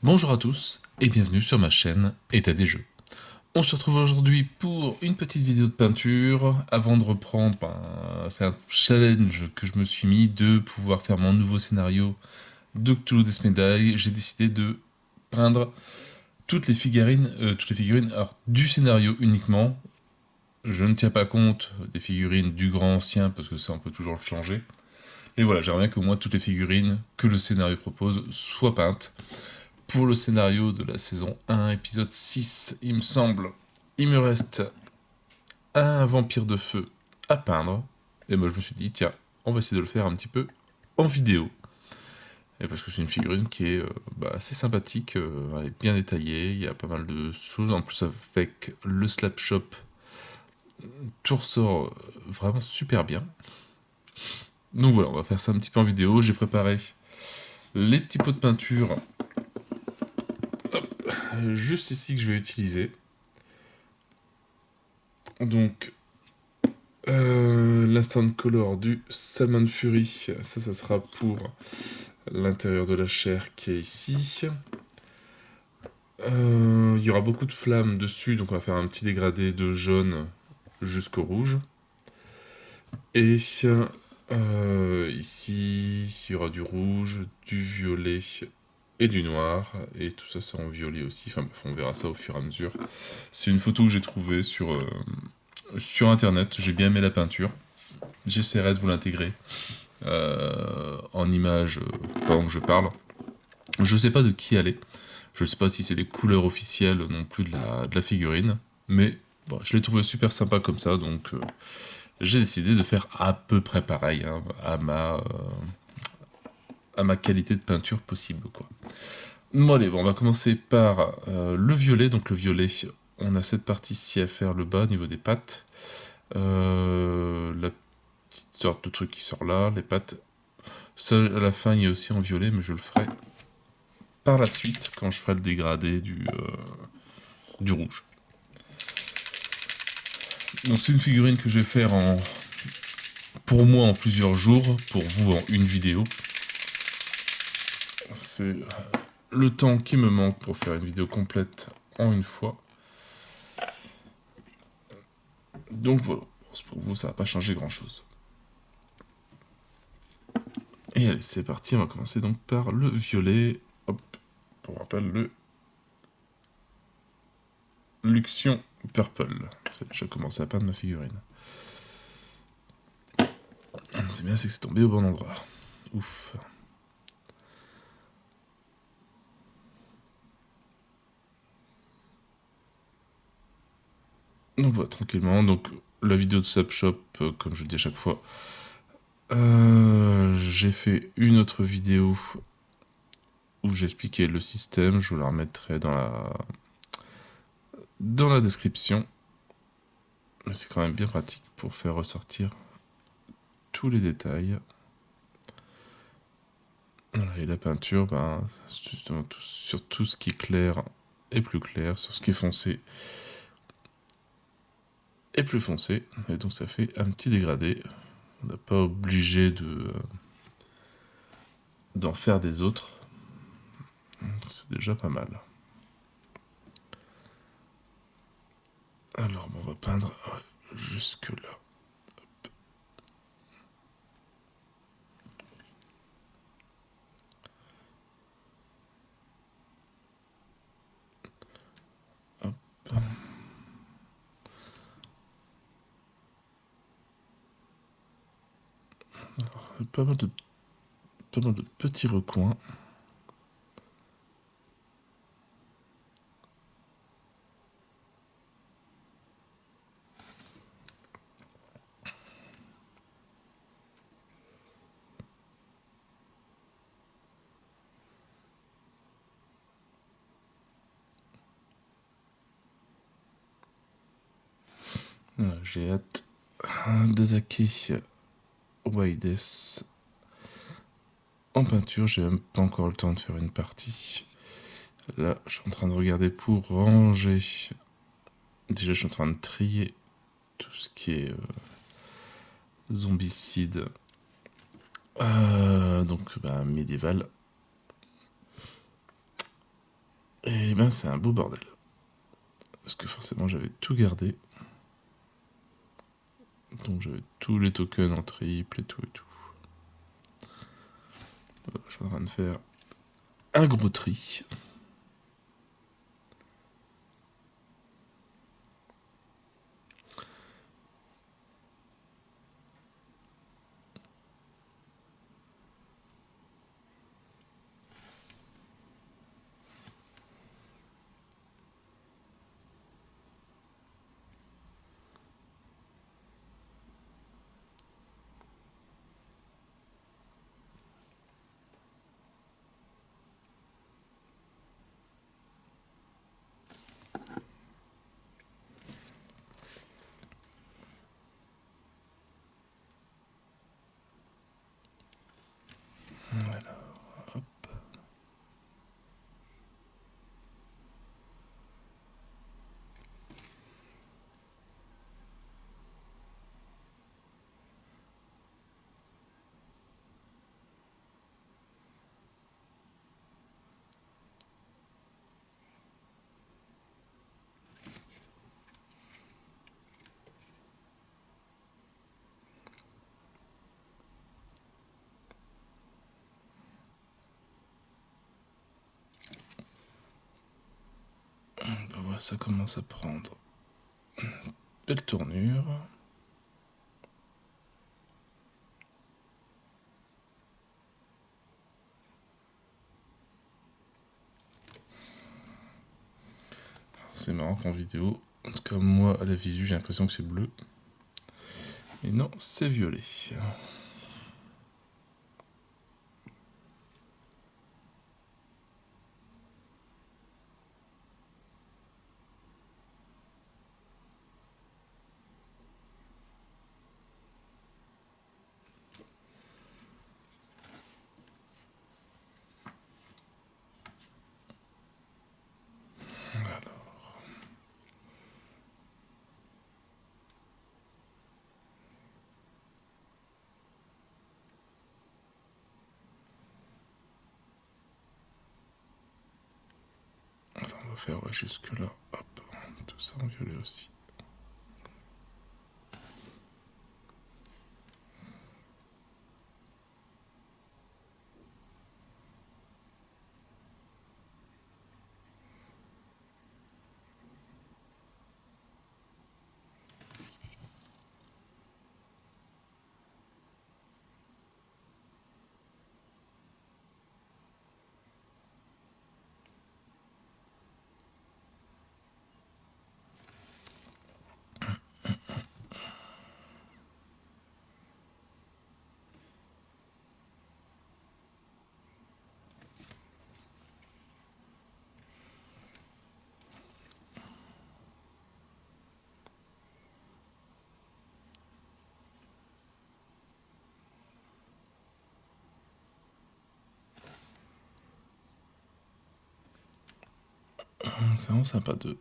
Bonjour à tous et bienvenue sur ma chaîne État des Jeux. On se retrouve aujourd'hui pour une petite vidéo de peinture. Avant de reprendre, c'est un challenge que je me suis mis de pouvoir faire mon nouveau scénario de Cthulhu Death Medaille. J'ai décidé de peindre toutes les figurines alors, du scénario uniquement. Je ne tiens pas compte des figurines du grand ancien parce que ça on peut toujours le changer. Et voilà, j'aimerais bien qu'au moins toutes les figurines que le scénario propose soient peintes. Pour le scénario de la saison 1, épisode 6, il me semble, il me reste un vampire de feu à peindre. Et moi je me suis dit, tiens, on va essayer de le faire un petit peu en vidéo. Et parce que c'est une figurine qui est assez sympathique, elle est bien détaillée, il y a pas mal de choses. En plus avec le Slap Shop, tout ressort vraiment super bien. Donc voilà, on va faire ça un petit peu en vidéo. J'ai préparé les petits pots de peinture juste ici que je vais utiliser. Donc, l'instant color du Salmon Fury, ça sera pour l'intérieur de la chair qui est ici. Il y aura beaucoup de flammes dessus, donc on va faire un petit dégradé de jaune jusqu'au rouge. Et ici, il y aura du rouge, du violet et du noir, et tout ça c'est en violet aussi, enfin bref, on verra ça au fur et à mesure. C'est une photo que j'ai trouvée sur internet, j'ai bien aimé la peinture, j'essaierai de vous l'intégrer en image pendant que je parle. Je sais pas de qui elle est, je sais pas si c'est les couleurs officielles non plus de la figurine, mais bon, je l'ai trouvé super sympa comme ça, donc j'ai décidé de faire à peu près pareil hein, à ma qualité de peinture possible, quoi. Bon allez, bon, on va commencer par le violet. Donc le violet, on a cette partie-ci à faire le bas au niveau des pattes. La petite sorte de truc qui sort là, les pattes. Ça, à la fin, il est aussi en violet, mais je le ferai par la suite, quand je ferai le dégradé du rouge. Donc c'est une figurine que je vais faire pour moi en plusieurs jours, pour vous en une vidéo. C'est le temps qui me manque pour faire une vidéo complète en une fois. Donc voilà, pour vous ça va pas changer grand chose. Et allez, c'est parti, on va commencer donc par le violet. Hop, pour rappel, le Luxion Purple. J'ai déjà commencé à peindre ma figurine. C'est bien, c'est que c'est tombé au bon endroit. Ouf. Donc voilà, tranquillement. Donc la vidéo de Subshop, comme je le dis à chaque fois, j'ai fait une autre vidéo où j'expliquais le système. Je vous la remettrai dans la description. Mais c'est quand même bien pratique pour faire ressortir tous les détails. Voilà, et la peinture, justement, sur tout ce qui est clair et plus clair, sur ce qui est foncé et plus foncé. Et donc ça fait un petit dégradé. On n'a pas obligé d'en faire des autres. C'est déjà pas mal. Alors, on va peindre jusque là. Hop. Alors, pas mal de petits recoins. Voilà, j'ai hâte d'attaquer Waides en peinture. J'ai même pas encore le temps de faire une partie. Là, je suis en train de regarder pour ranger. Déjà, je suis en train de trier tout ce qui est zombicide. Donc, médiéval. Et ben c'est un beau bordel. Parce que forcément j'avais tout gardé. Donc j'avais tous les tokens en triple et tout et tout. Donc, je suis en train de faire un gros tri. Voilà, hop. Ben voilà, ça commence à prendre belle tournure. C'est marrant qu'en vidéo, en tout cas moi à la visu j'ai l'impression que c'est bleu. Et non, c'est violet. Alors on va faire jusque là, hop, tout ça en violet aussi. C'est vraiment sympa de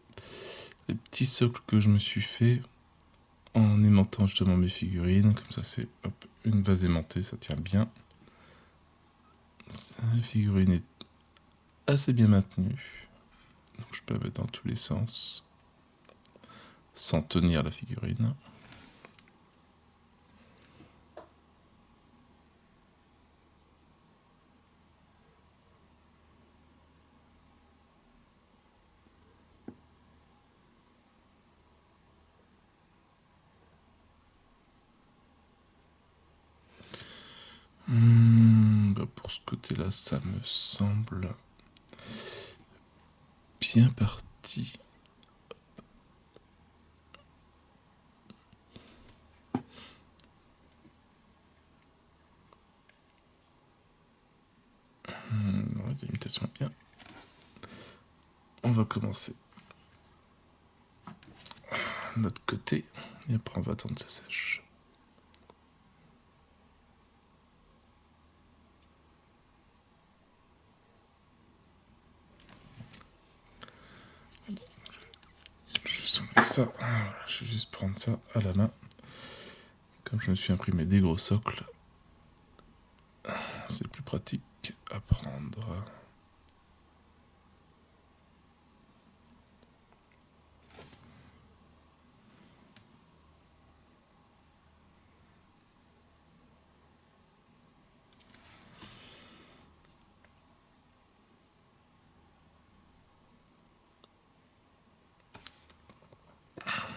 les petits socles que je me suis fait en aimantant justement mes figurines. Comme ça c'est hop, une base aimantée, ça tient bien. La figurine est assez bien maintenue. Donc je peux la mettre dans tous les sens sans tenir la figurine. Bah pour ce côté-là, ça me semble bien parti. La délimitation est bien. On va commencer de l'autre côté et après on va attendre que ça sèche. Juste enlever ça. Voilà, je vais juste prendre ça à la main. Comme je me suis imprimé des gros socles, c'est plus pratique à prendre.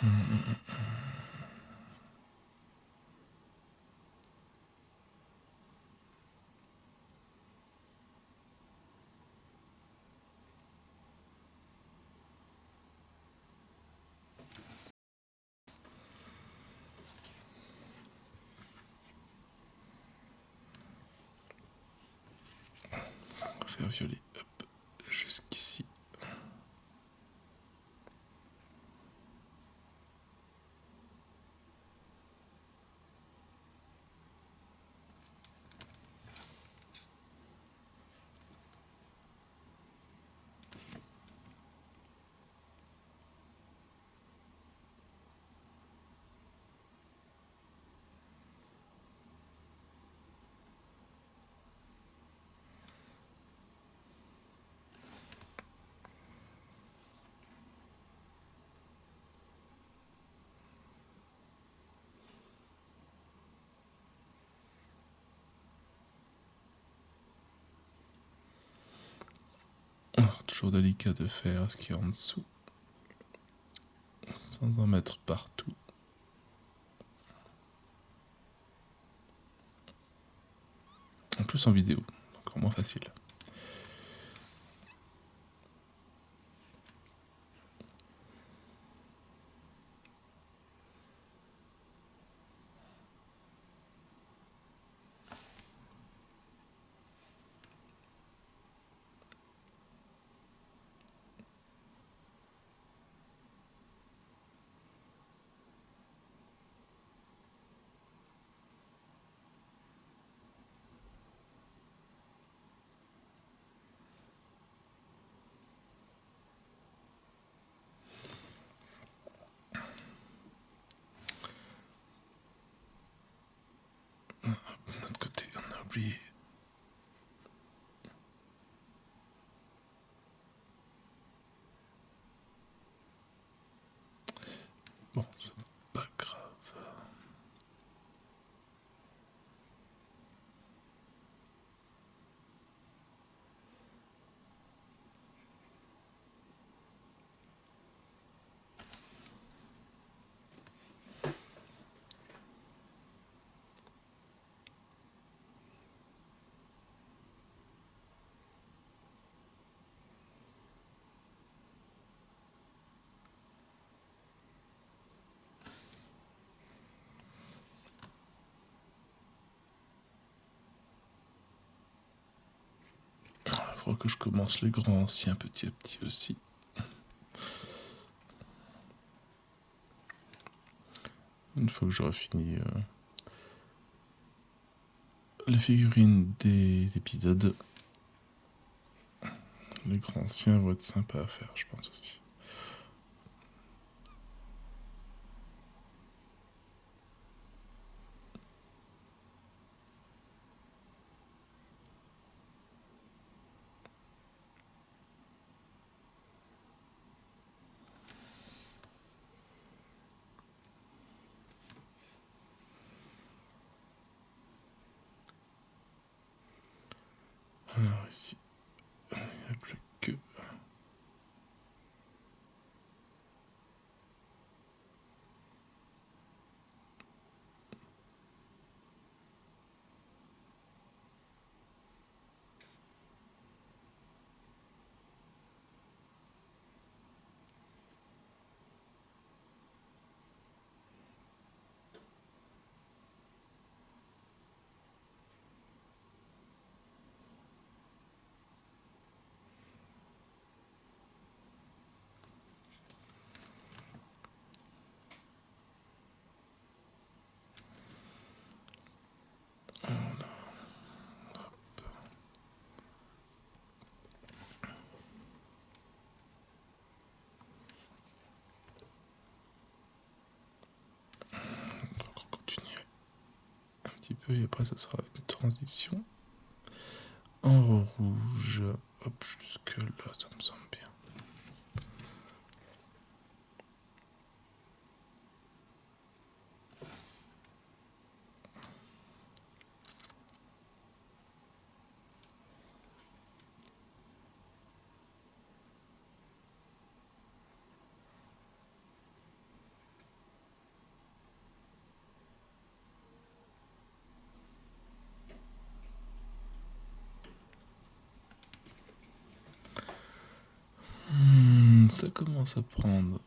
On va faire violet, hop, jusqu'ici. Alors, toujours délicat de faire ce qui est en dessous, sans en mettre partout. En plus en vidéo, encore moins facile. De l'autre côté, on a oublié. Bon, c'est pas grave. Il faudra que je commence les grands anciens petit à petit aussi. Une fois que j'aurai fini les figurines des épisodes, les grands anciens vont être sympas à faire, je pense aussi. Alors ici, il n'y a plus que... On va continuer un petit peu et après ça sera une transition en rouge. Hop, jusque là, ça me semble bien. ça commence à prendre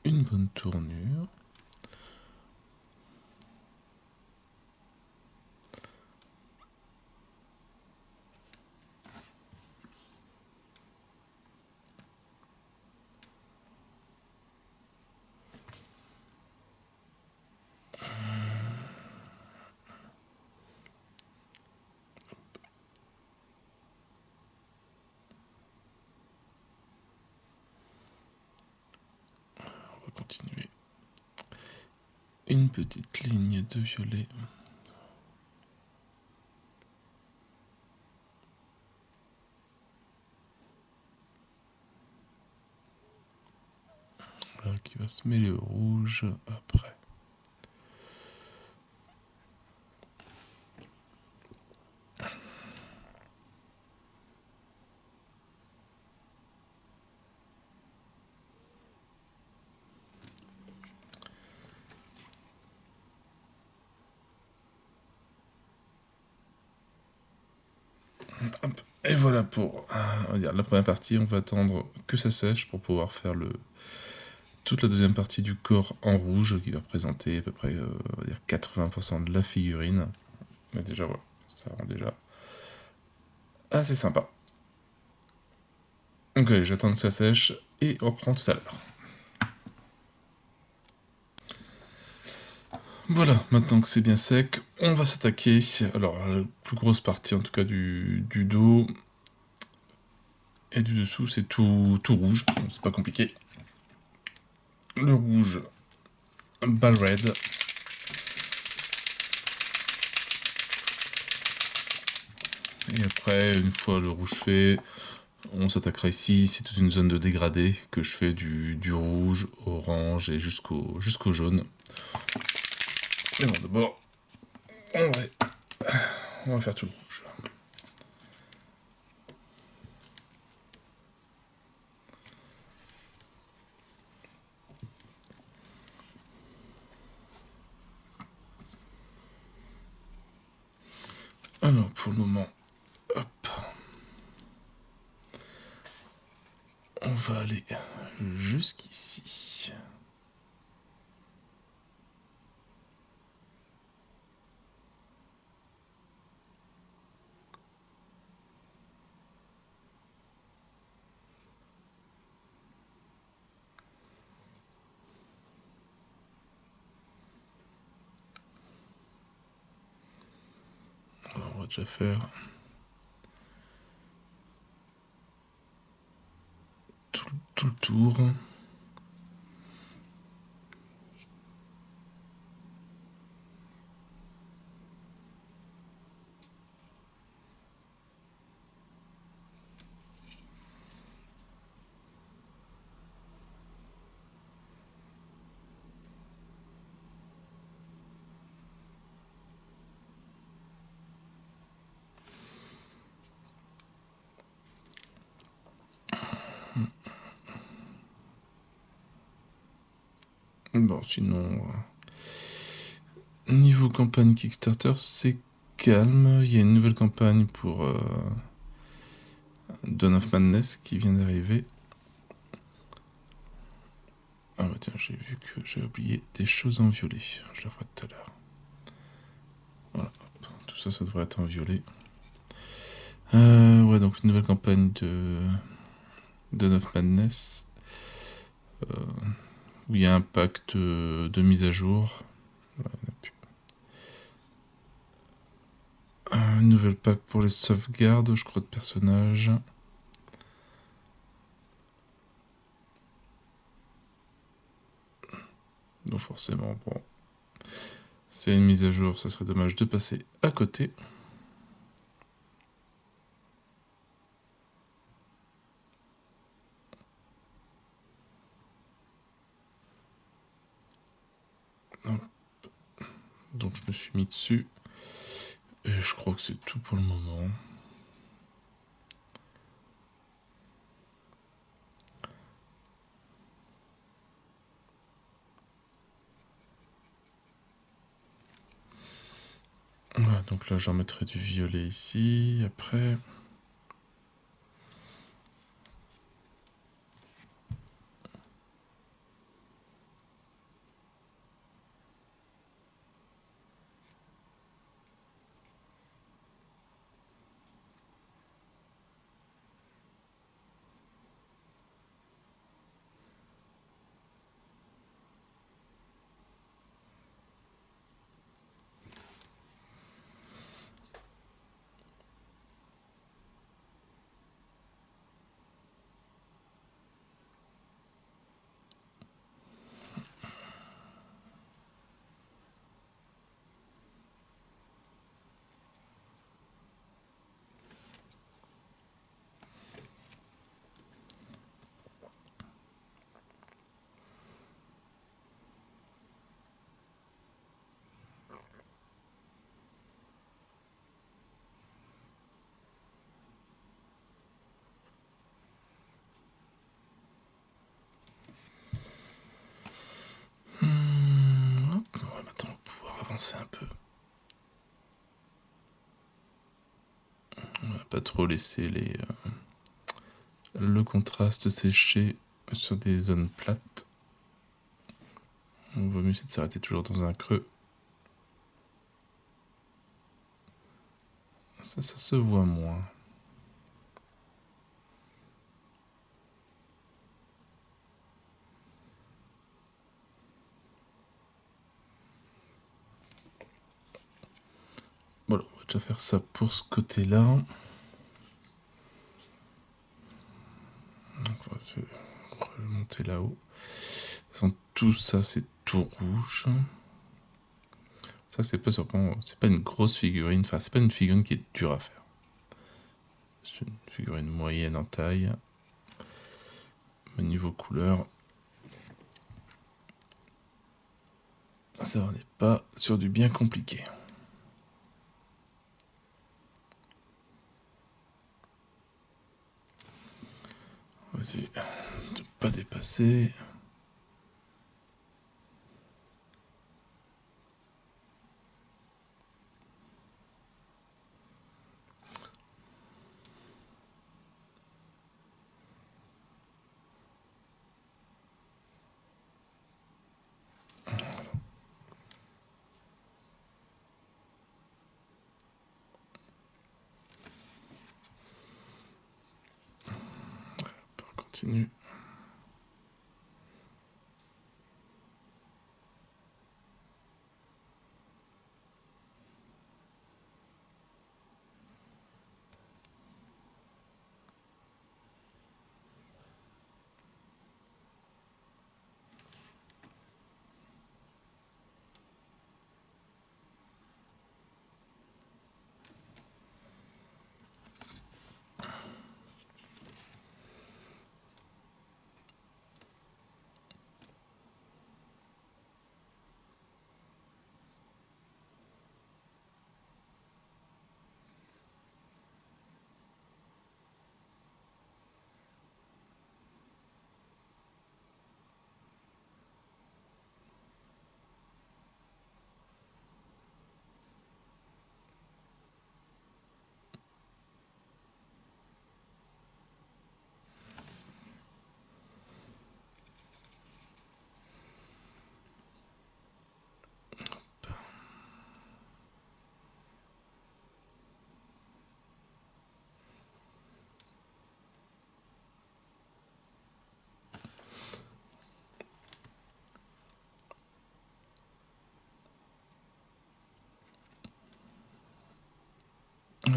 une bonne tournure. On va continuer. Une petite ligne de violet. Là, qui va se mêler au rouge après. Hop. Et voilà pour on va dire, la première partie. On va attendre que ça sèche pour pouvoir faire toute la deuxième partie du corps en rouge qui va représenter à peu près on va dire 80% de la figurine. Mais déjà, voilà, ça rend déjà assez sympa. Donc allez, j'attends que ça sèche et on reprend tout à l'heure. Voilà, maintenant que c'est bien sec, on va s'attaquer. Alors, la plus grosse partie en tout cas du dos et du dessous, c'est tout rouge, donc c'est pas compliqué. Le rouge, Ball Red. Et après, une fois le rouge fait, on s'attaquera ici. C'est toute une zone de dégradé que je fais du rouge, orange et jusqu'au jaune. Mais bon, d'abord, on va faire tout le rouge. Alors, pour le moment, hop, on va aller jusqu'ici. Alors, on va déjà faire tout le tour. Bon, sinon, niveau campagne Kickstarter, c'est calme. Il y a une nouvelle campagne pour Dawn of Madness qui vient d'arriver. Ah bah tiens, j'ai vu que j'ai oublié des choses en violet. Je la vois tout à l'heure. Voilà, hop. Tout ça, ça devrait être en violet. Ouais, donc une nouvelle campagne de Dawn of Madness. Où il y a un pack de mise à jour. Un nouvel pack pour les sauvegardes, je crois, de personnages. Donc forcément, bon, c'est une mise à jour, ça serait dommage de passer à côté. Donc je me suis mis dessus. Et je crois que c'est tout pour le moment. Voilà, donc là j'en mettrai du violet ici, après. avancer un peu. On va pas trop laisser le contraste sécher sur des zones plates. On vaut mieux essayer de s'arrêter toujours dans un creux. Ça se voit moins. Voilà, on va déjà faire ça pour ce côté-là. Donc on va se remonter là-haut. De toute façon, tout ça, c'est tout rouge. Ça, c'est pas surprenant. C'est pas une grosse figurine. Enfin, c'est pas une figurine qui est dure à faire. C'est une figurine moyenne en taille. Mais niveau couleur, ça, on n'est pas sur du bien compliqué. On va essayer de pas dépasser. On continue.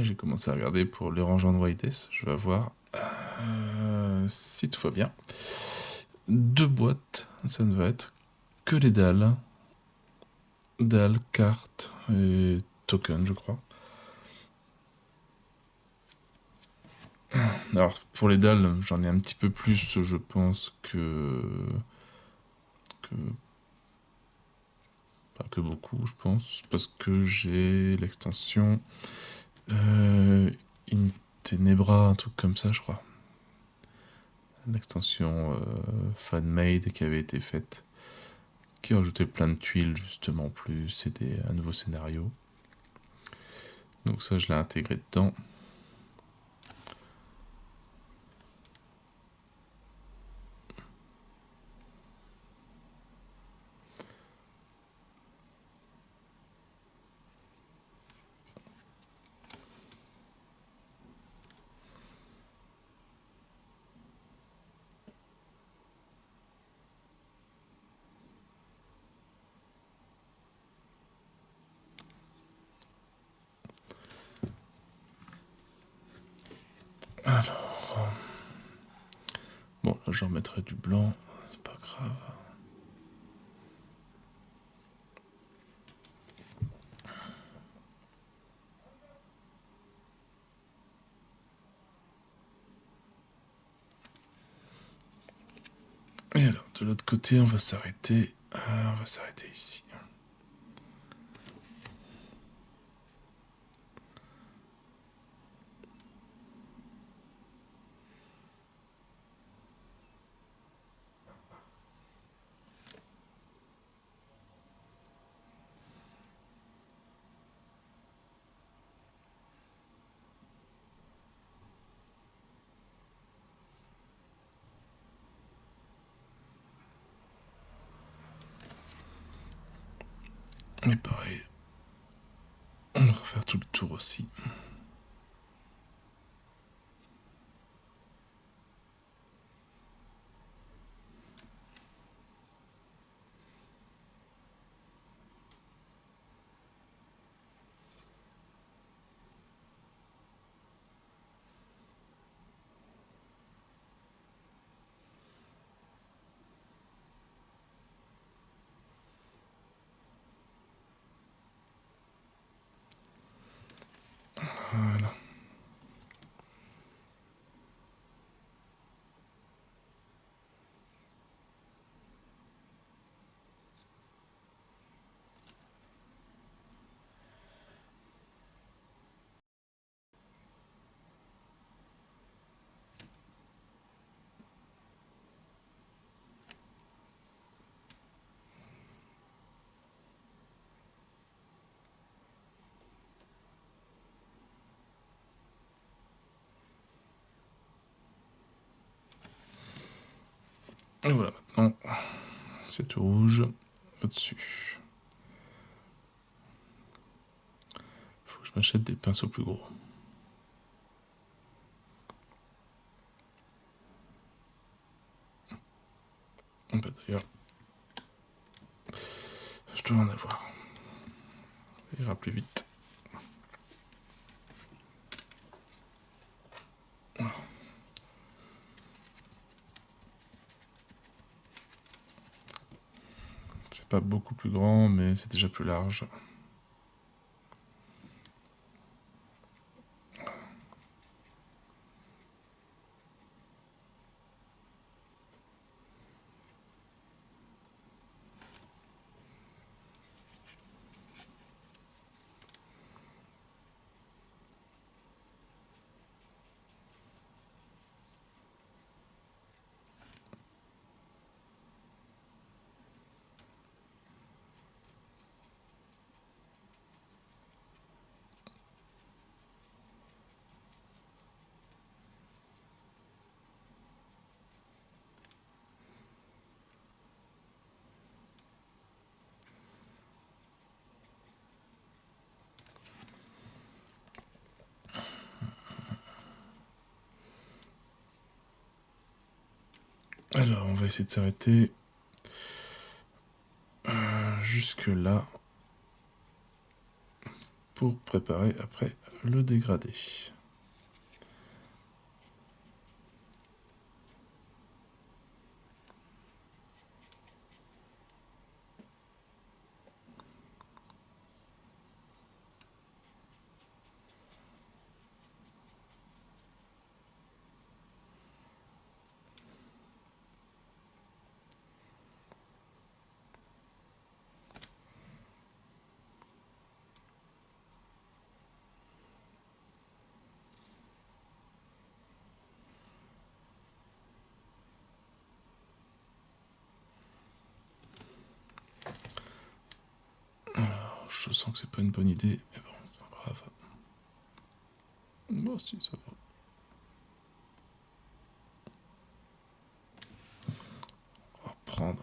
J'ai commencé à regarder pour le rangement de White's. Je vais voir si tout va bien. 2 boîtes, ça ne va être que les dalles. Dalles, cartes et tokens, je crois. Alors, pour les dalles, j'en ai un petit peu plus, je pense, pas que beaucoup, je pense, parce que j'ai l'extension In Tenebra, un truc comme ça, je crois. L'extension fan-made qui avait été faite, qui rajoutait plein de tuiles, justement, plus c'était un nouveau scénario. Donc ça, je l'ai intégré dedans. Alors, bon, là, j'en mettrai du blanc, c'est pas grave. Et alors, de l'autre côté, on va s'arrêter ici. Et pareil, on va refaire tout le tour aussi. Voilà. Et voilà, maintenant, c'est tout rouge au-dessus. Faut que je m'achète des pinceaux plus gros. Bah d'ailleurs, je dois en avoir. Ça ira plus vite. C'est pas beaucoup plus grand, mais c'est déjà plus large. Alors, on va essayer de s'arrêter jusque là pour préparer après le dégradé. Alors, je sens que c'est pas une bonne idée, mais bon, c'est pas grave. Bon, si, ça va. On va prendre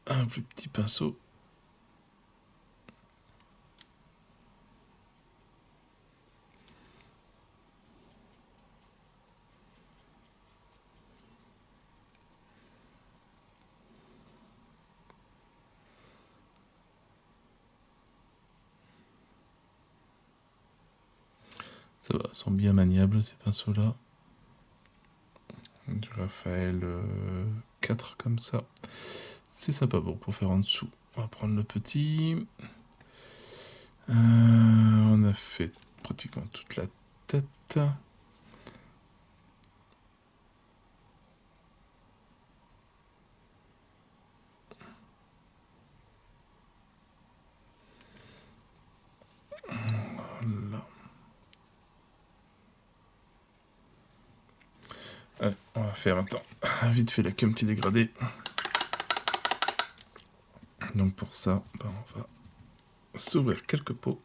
un plus petit pinceau. Ça va, ils sont bien maniables ces pinceaux-là. Du Raphaël 4 comme ça. C'est sympa bon pour faire en dessous. On va prendre le petit. On a fait pratiquement toute la tête. Voilà. Allez, on va faire maintenant vite fait là qu'un petit dégradé. Donc pour ça, ben, on va s'ouvrir quelques pots.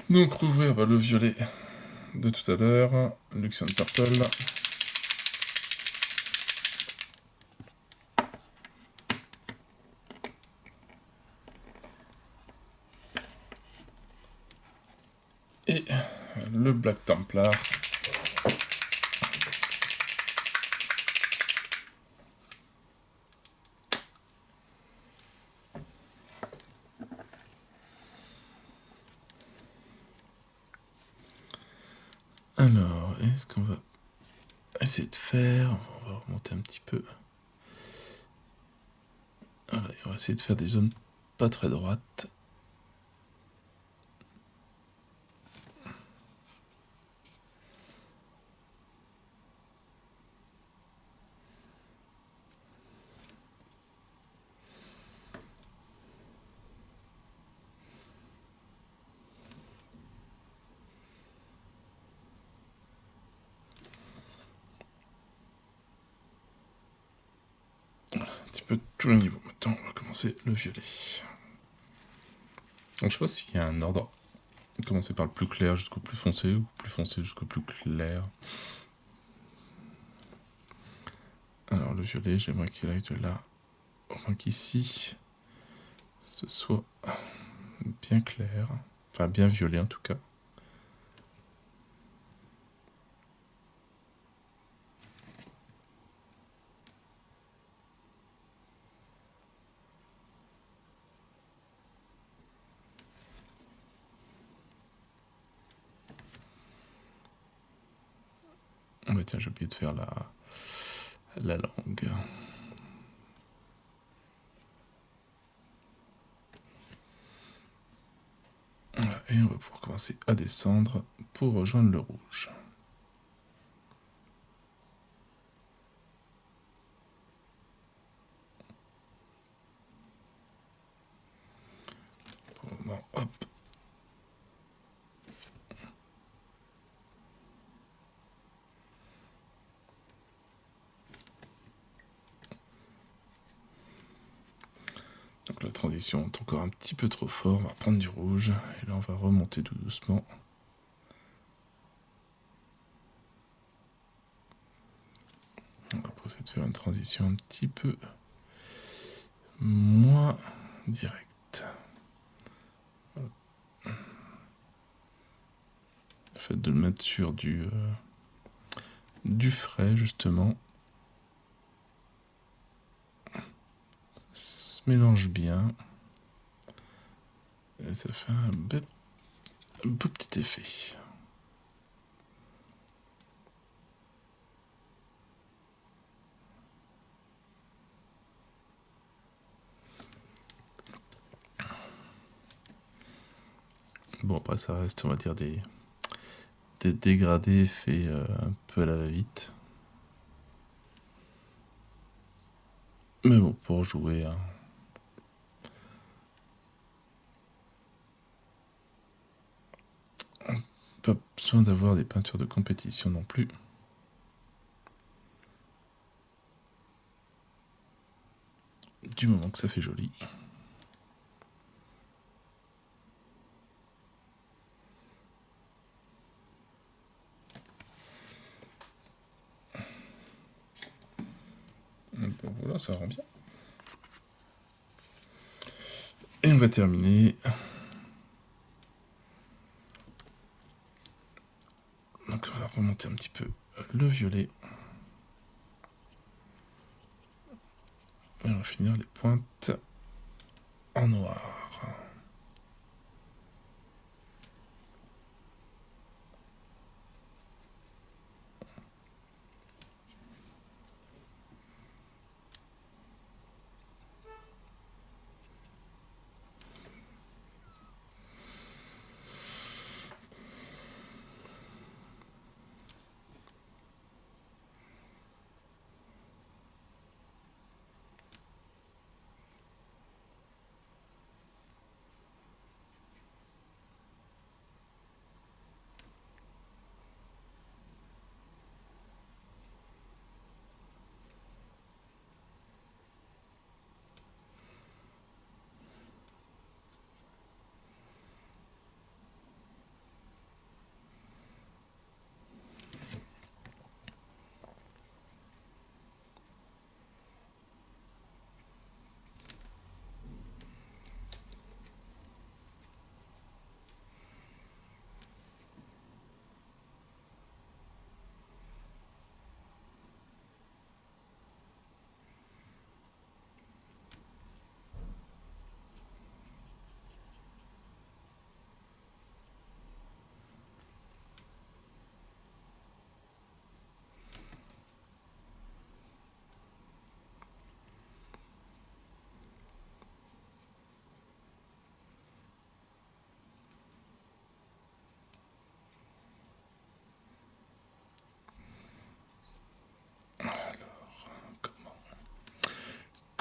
Donc rouvrir le violet de tout à l'heure, Luxian Purple. Et le Black Templar. Alors, est-ce qu'on va essayer de faire... On va remonter un petit peu. Voilà, on va essayer de faire des zones pas très droites. Un petit peu tout le niveau. Maintenant, on va commencer le violet. Donc, je sais pas s'il y a un ordre. Commencer par le plus clair jusqu'au plus foncé, ou plus foncé jusqu'au plus clair. Alors, le violet, j'aimerais qu'il aille de là, au moins qu'ici, ce soit bien clair. Enfin, bien violet en tout cas. Oh bah tiens, j'ai oublié de faire la langue. Voilà, et on va pouvoir commencer à descendre pour rejoindre le rouge. Bon, hop. Donc la transition est encore un petit peu trop fort, on va prendre du rouge, et là on va remonter tout doucement. On va essayer de faire une transition un petit peu moins directe. Le fait de le mettre sur du frais justement, ça se mélange bien. Et ça fait un beau petit effet. Bon, après ça reste, on va dire, des dégradés faits un peu à la va-vite. Mais bon, pour jouer, hein. Pas besoin d'avoir des peintures de compétition non plus. Du moment que ça fait joli. Bon, voilà, ça rend bien. Et on va terminer. Donc on va remonter un petit peu le violet. Et on va finir les pointes en noir.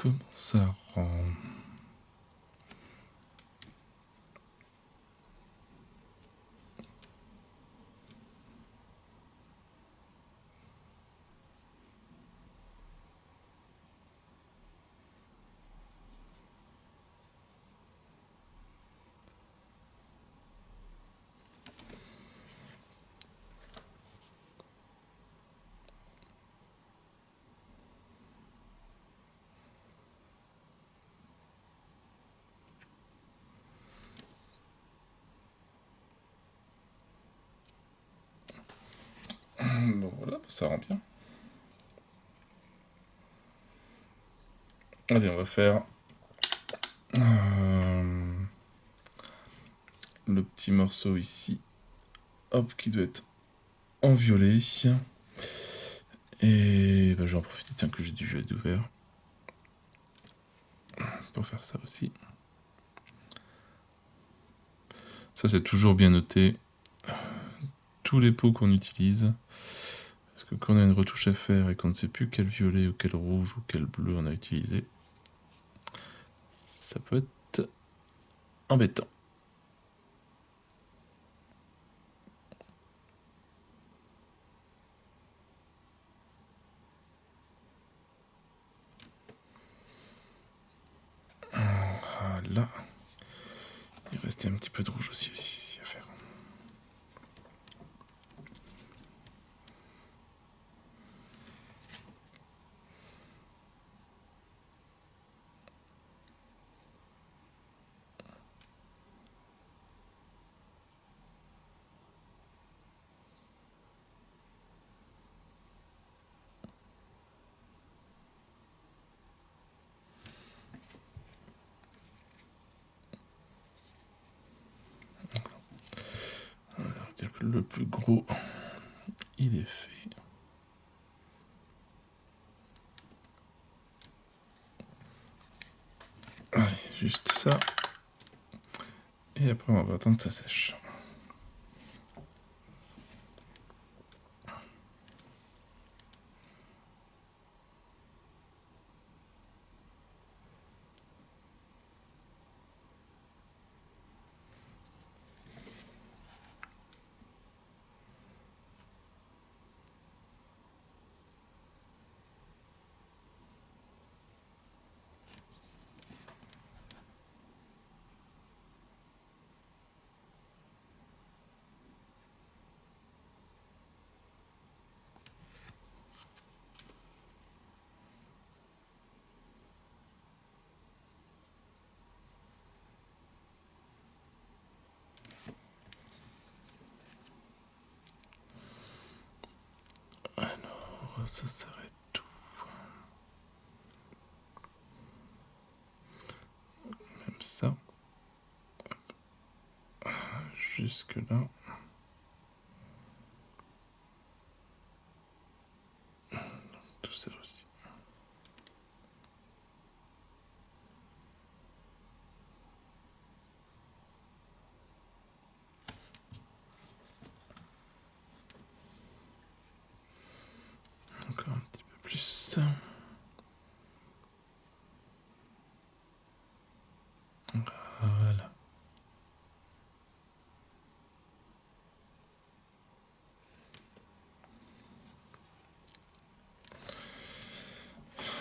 comment ça rend? Bon voilà, ça rend bien. Allez, on va faire le petit morceau ici, hop, qui doit être en violet. Et bah, je vais en profiter, tiens, que j'ai du jeu ouvert pour faire ça aussi. Ça, c'est toujours bien noté. Tous les pots qu'on utilise. Parce que quand on a une retouche à faire et qu'on ne sait plus quel violet ou quel rouge ou quel bleu on a utilisé, ça peut être embêtant. Voilà. Il restait un petit peu de rouge aussi ici à faire. Voilà, on va dire que le plus gros, il est fait. Allez, juste ça. Et après, on va attendre que ça sèche. Alors, ça s'arrête tout. Même ça. Jusque là. Tout ça aussi. Encore un petit peu plus. Voilà.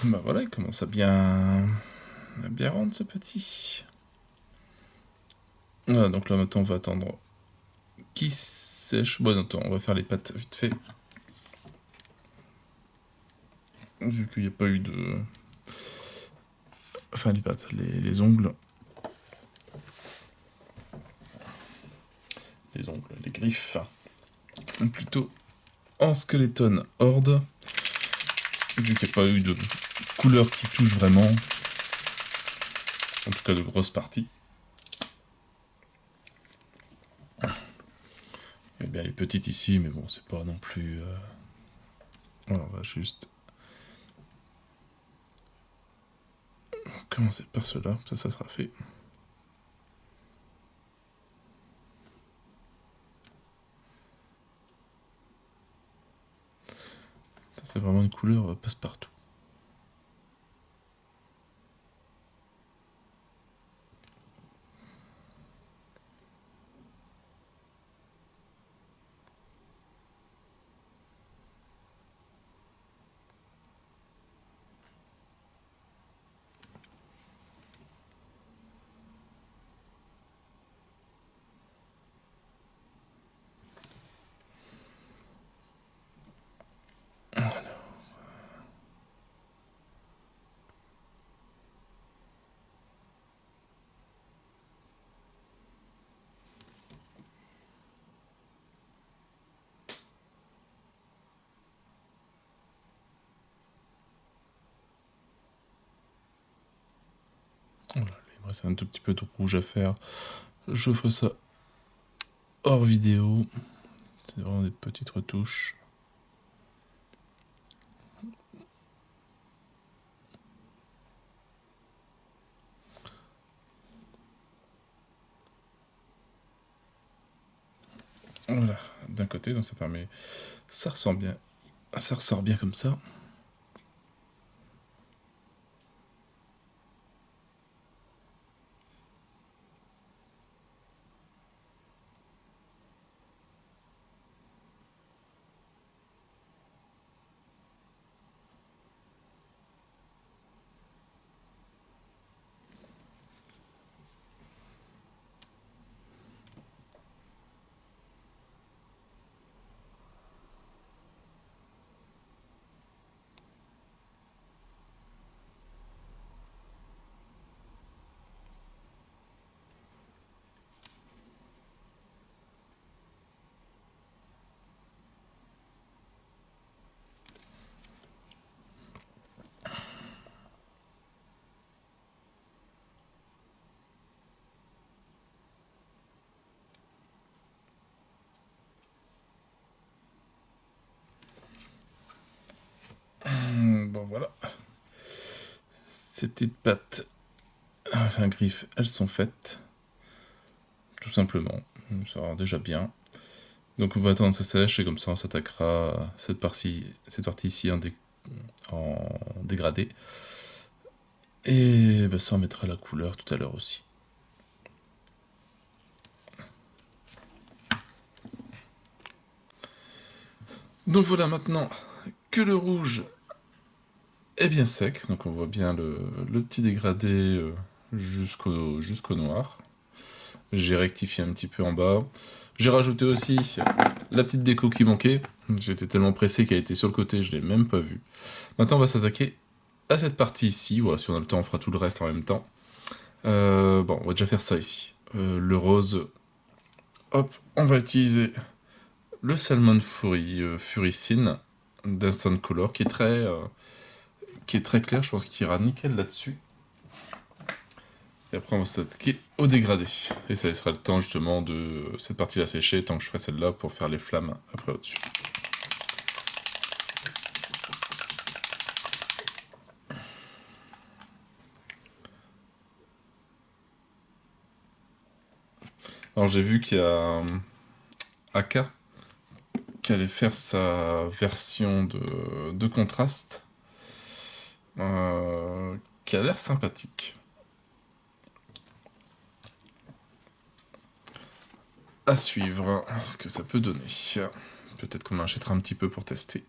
Bah voilà, il commence à bien rendre ce petit. Voilà, donc là maintenant on va attendre qu'il sèche. Bon, attends, on va faire les pâtes vite fait. Vu qu'il n'y a pas eu de... Enfin les pâtes, les ongles. Les ongles, les griffes. Plutôt en skeleton horde. Vu qu'il n'y a pas eu de couleur qui touche vraiment. En tout cas de grosses parties. Il y a bien les petites ici, mais bon, c'est pas non plus... Voilà, on va juste... commencer par cela, ça sera fait. C'est vraiment une couleur passe-partout. reste un tout petit peu de rouge à faire. Je ferai ça hors vidéo. C'est vraiment des petites retouches. Voilà, d'un côté, donc ça permet... Ça ressort bien. Ça ressort bien comme ça. Bon voilà. Ces petites pattes, enfin griffes, elles sont faites. Tout simplement. Ça va déjà bien. Donc on va attendre que ça sèche et comme ça on s'attaquera à cette partie ici en dégradé. Et ben, ça on mettra la couleur tout à l'heure aussi. Donc voilà, maintenant que le rouge est bien sec, donc on voit bien le petit dégradé jusqu'au noir. J'ai rectifié un petit peu en bas. J'ai rajouté aussi la petite déco qui manquait. J'étais tellement pressé qu'elle était sur le côté, je ne l'ai même pas vue. Maintenant on va s'attaquer à cette partie ici. Voilà, si on a le temps on fera tout le reste en même temps. Bon, on va déjà faire ça ici. Le rose, hop, on va utiliser le Salmon Furicine d'Instant Color qui est très clair, je pense qu'il ira nickel là-dessus. Et après on va s'attaquer au dégradé. Et ça laissera le temps justement de cette partie-là sécher, tant que je ferai celle-là pour faire les flammes après au-dessus. Alors j'ai vu qu'il y a Aka qui allait faire sa version de contraste, qui a l'air sympathique. À suivre ce que ça peut donner. Peut-être qu'on en achètera un petit peu pour tester.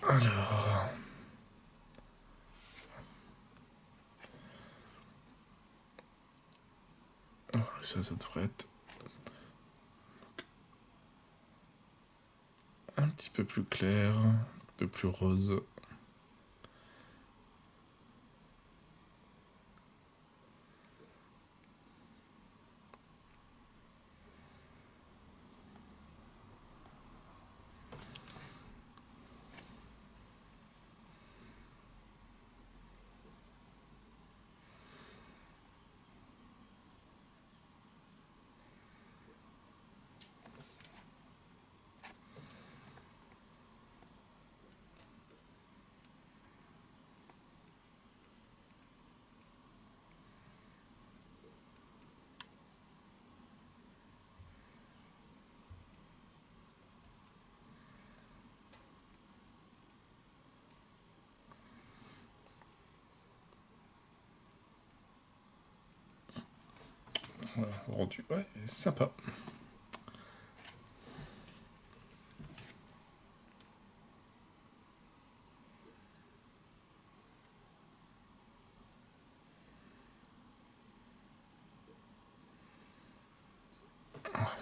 Alors... Oh, ça devrait être un petit peu plus clair, un peu plus rose. Voilà, rendu, ouais, sympa.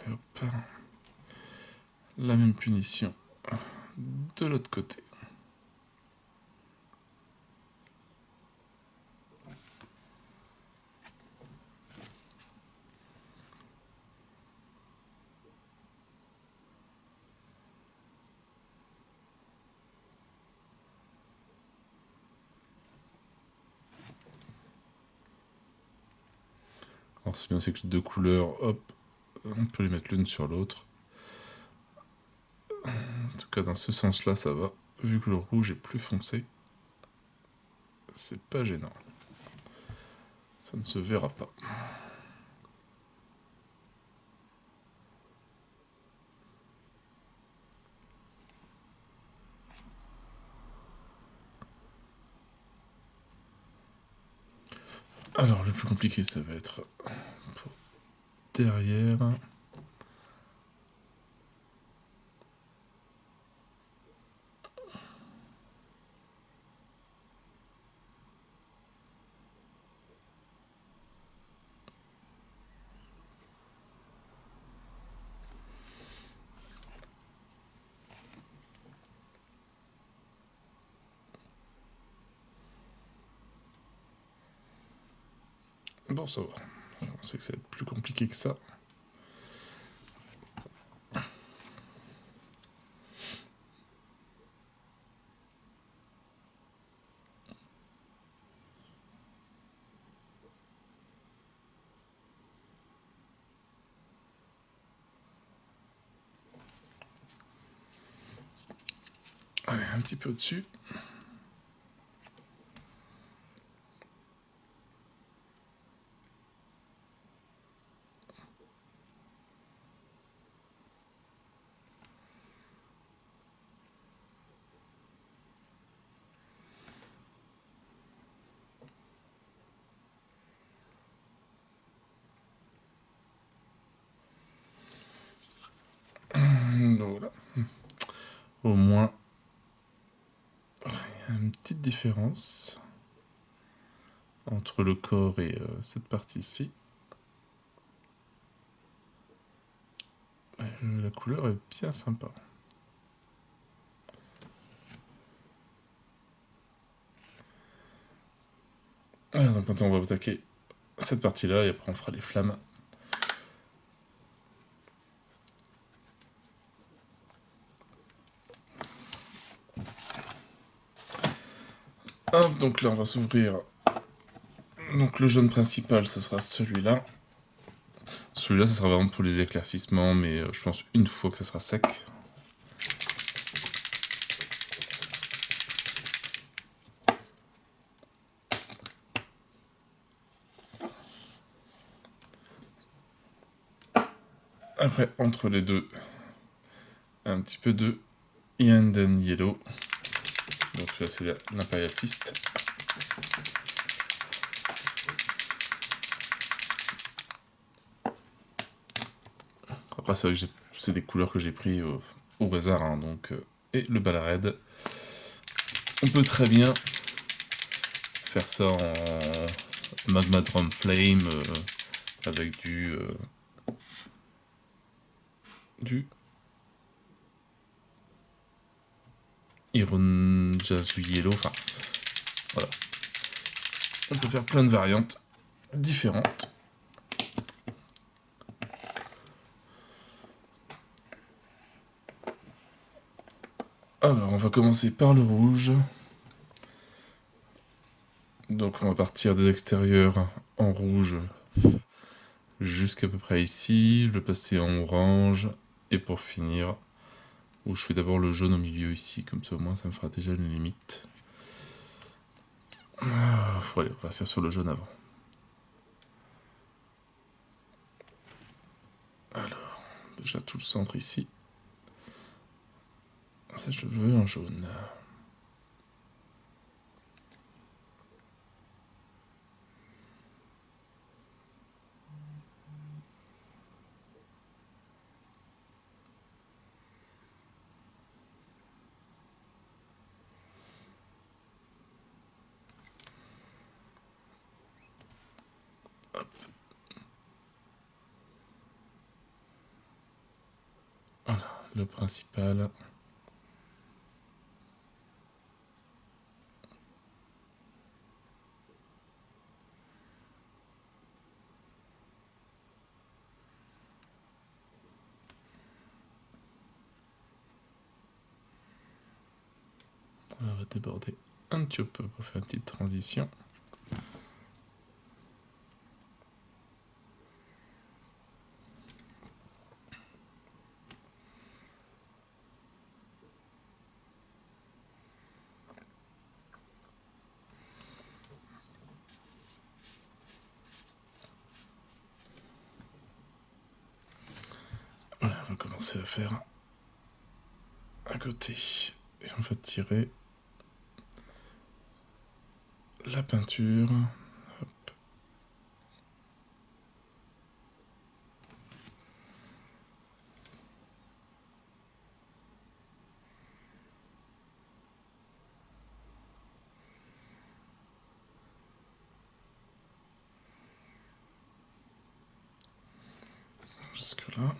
Et hop. La même punition de l'autre côté. Alors c'est bien, c'est que les deux couleurs, hop, on peut les mettre l'une sur l'autre. En tout cas, dans ce sens-là, ça va. Vu que le rouge est plus foncé, c'est pas gênant. Ça ne se verra pas. Alors, le plus compliqué, ça va être pour derrière. Bon, ça va. On sait que ça va être plus compliqué que ça. Allez, un petit peu au-dessus. Voilà. Au moins, il y a une petite différence entre le corps et cette partie-ci. La couleur est bien sympa. Alors, donc maintenant, on va attaquer cette partie-là et après on fera les flammes. Hop, donc là on va s'ouvrir. Donc le jaune principal, ce sera celui-là. Celui-là, ça sera vraiment pour les éclaircissements, mais je pense une fois que ça sera sec. Après, entre les deux, un petit peu de Yanden Yellow. Donc là, c'est l'Imperial Fist. Après, c'est des couleurs que j'ai pris au hasard, hein, donc, et le Balred. On peut très bien faire ça en Magma Drum Flame avec du Iron Jazu Yellow, enfin voilà. On peut faire plein de variantes différentes. Alors on va commencer par le rouge. Donc on va partir des extérieurs en rouge jusqu'à peu près ici, le passer en orange, et pour finir, où je fais d'abord le jaune au milieu ici, comme ça au moins ça me fera déjà une limite. Allez, on va partir sur le jaune avant. Alors, déjà tout le centre ici. Ça je veux en jaune. Voilà, le principal. On va déborder un petit peu pour faire une petite transition. commencer à faire à côté. Et on va tirer la peinture. Hop. Jusque là.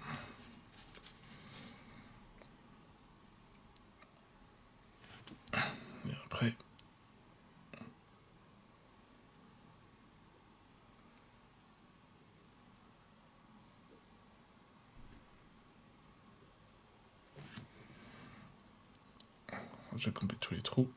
Et après, j'ai combé tous les trous.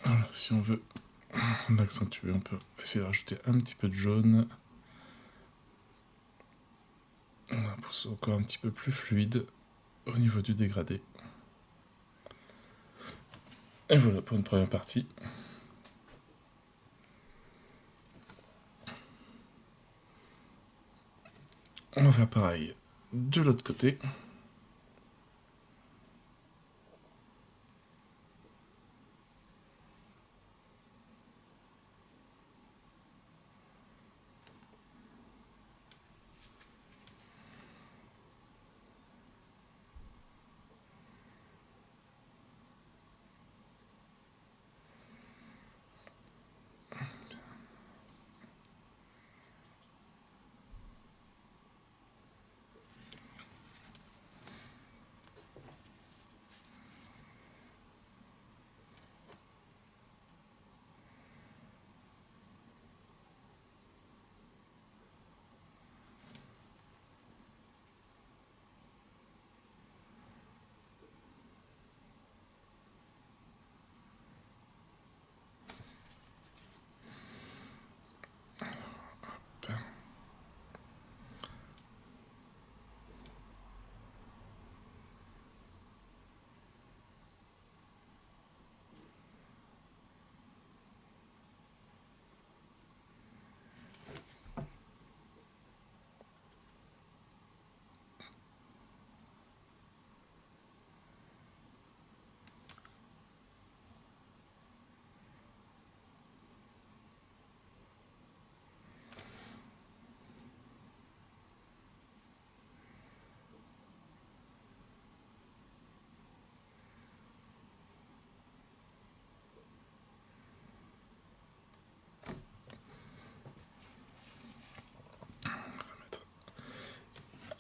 Voilà, si on veut l'accentuer, on peut essayer de rajouter un petit peu de jaune. Voilà, pour que ce soit encore un petit peu plus fluide au niveau du dégradé. Et voilà pour une première partie. On va faire pareil de l'autre côté.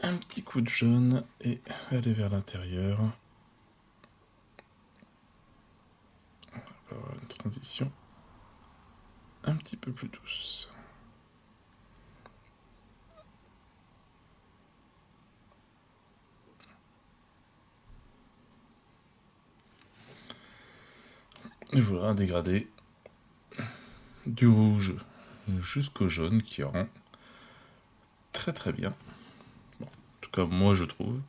Un petit coup de jaune et aller vers l'intérieur. On va avoir une transition un petit peu plus douce. Et voilà un dégradé du rouge jusqu'au jaune qui rend très très bien. Bon, en tout cas moi je trouve.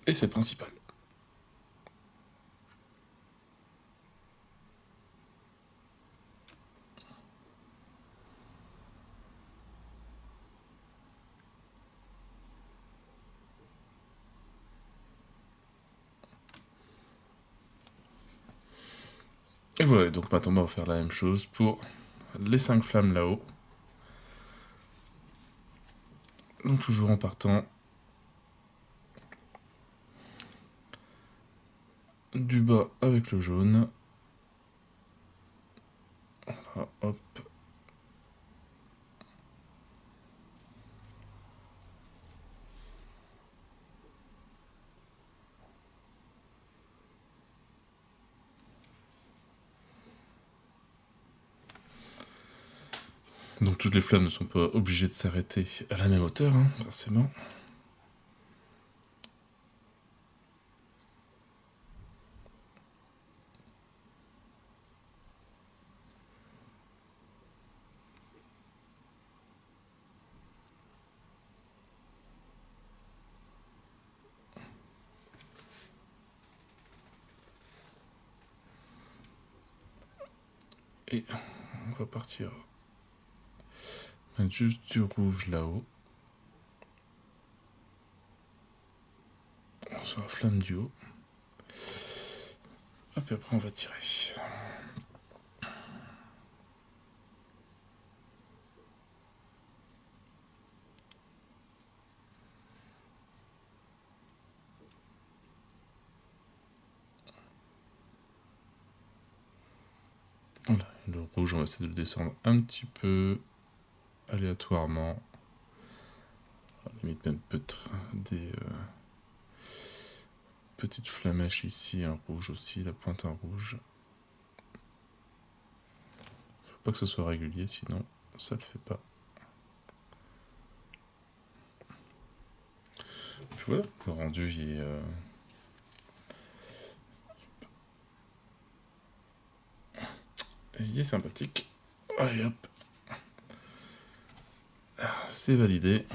Et c'est le principal. voilà, donc maintenant on va faire la même chose pour les 5 flammes là-haut. Donc toujours en partant du bas avec le jaune. Voilà, hop. Donc toutes les flammes ne sont pas obligées de s'arrêter à la même hauteur, hein, forcément. Et on va partir mettre juste du rouge là-haut. Sur la flamme du haut. Hop, et après on va tirer. Voilà, le rouge, on va essayer de le descendre un petit peu aléatoirement. À la limite même peut-être des petites flamèches ici, un rouge aussi, la pointe en rouge. Faut pas que ce soit régulier, sinon ça le fait pas. Puis voilà, le rendu il est sympathique. Allez hop, c'est validé.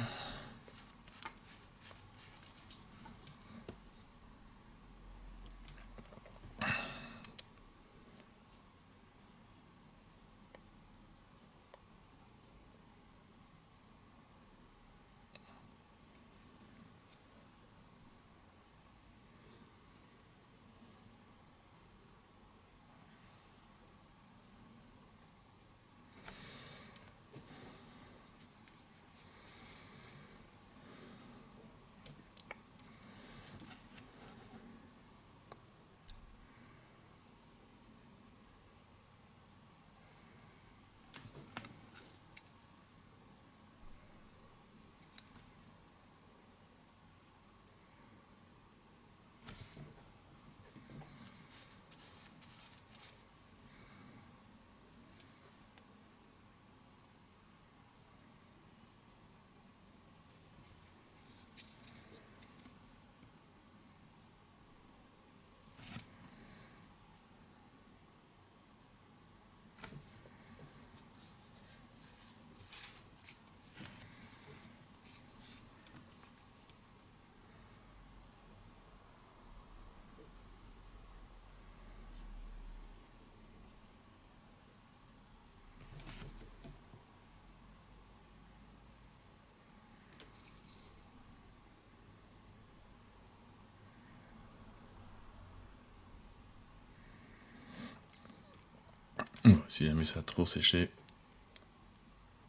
Si jamais ça a trop séché,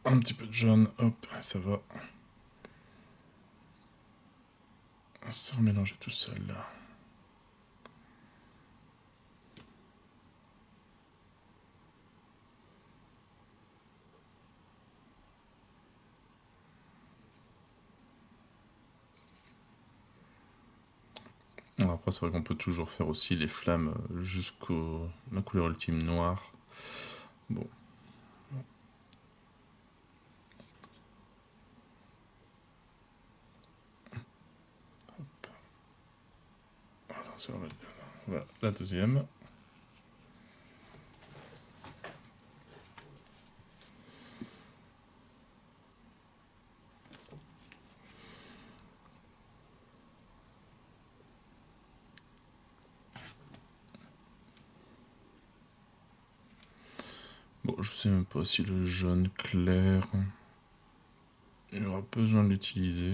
un petit peu de jaune, hop, ça va se remélanger tout seul là. Alors après, c'est vrai qu'on peut toujours faire aussi les flammes jusqu'au la couleur ultime noire. Bon. Voilà, la deuxième. Bon, je sais même pas si le jaune clair, il y aura besoin de l'utiliser.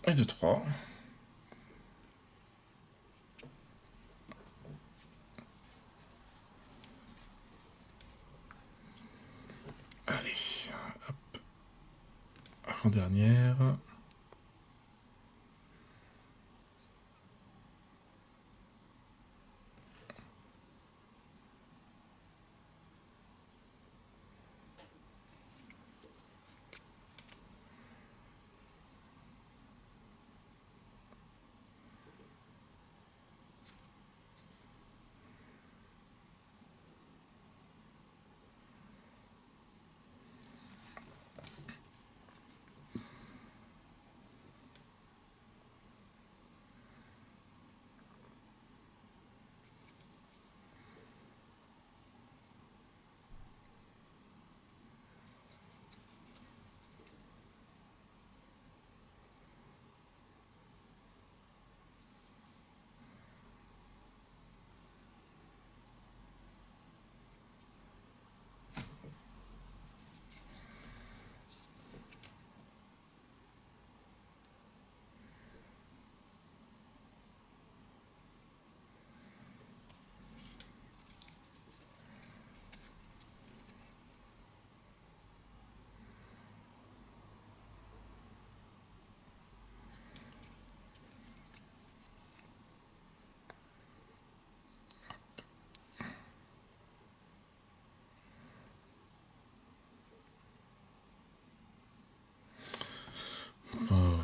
Et 2, 3. Allez, hop. Avant-dernière.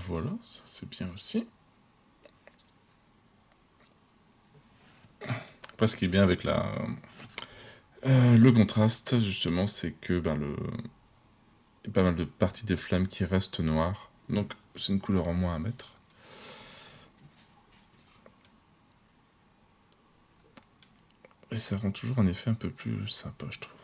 Voilà, ça c'est bien aussi. Après, ce qui est bien avec le contraste, justement, c'est que ben, il y a pas mal de parties des flammes qui restent noires. Donc, c'est une couleur en moins à mettre. Et ça rend toujours un effet un peu plus sympa, je trouve.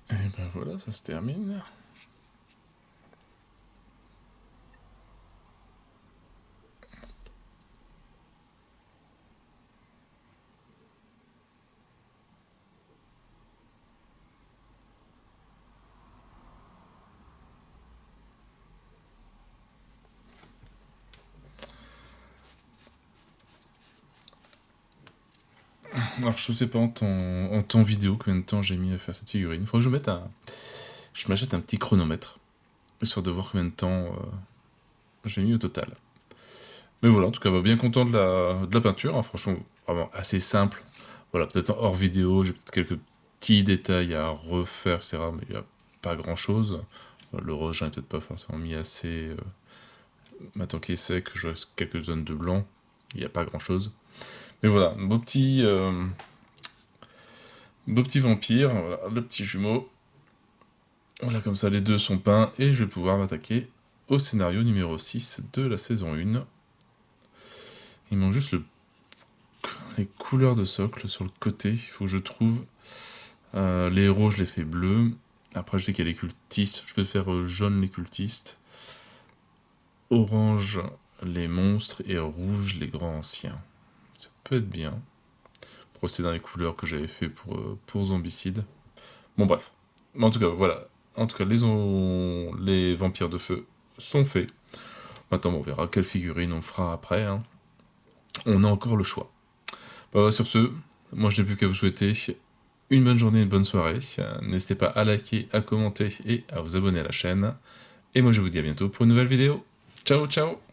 Et ben voilà, ça se termine. Alors, je sais pas en temps vidéo combien de temps j'ai mis à faire cette figurine. Il faudrait que je m'achète un petit chronomètre, histoire de voir combien de temps j'ai mis au total. Mais voilà, en tout cas, bah, bien content de la peinture, hein, franchement, vraiment assez simple. Voilà, peut-être hors vidéo, j'ai peut-être quelques petits détails à refaire, etc., mais il n'y a pas grand-chose. Le rose, j'en ai peut-être pas forcément mis assez. Maintenant qu'il est sec, je reste quelques zones de blanc, il n'y a pas grand-chose. Mais voilà, beau petit vampire, voilà, le petit jumeau. Voilà, comme ça les deux sont peints, et je vais pouvoir m'attaquer au scénario numéro 6 de la saison 1. Il manque juste les couleurs de socle sur le côté, il faut que je trouve. Les héros, je les fais bleus. Après, je sais qu'il y a les cultistes, je peux faire jaune les cultistes, orange les monstres, et rouge les grands anciens. Ça peut être bien. Procéder dans les couleurs que j'avais fait pour Zombicide. Bon, bref. Mais en tout cas, voilà. En tout cas, les vampires de feu sont faits. Maintenant, on verra quelle figurine on fera après. Hein. On a encore le choix. Bah, sur ce, moi je n'ai plus qu'à vous souhaiter une bonne journée, une bonne soirée. N'hésitez pas à liker, à commenter et à vous abonner à la chaîne. Et moi je vous dis à bientôt pour une nouvelle vidéo. Ciao, ciao!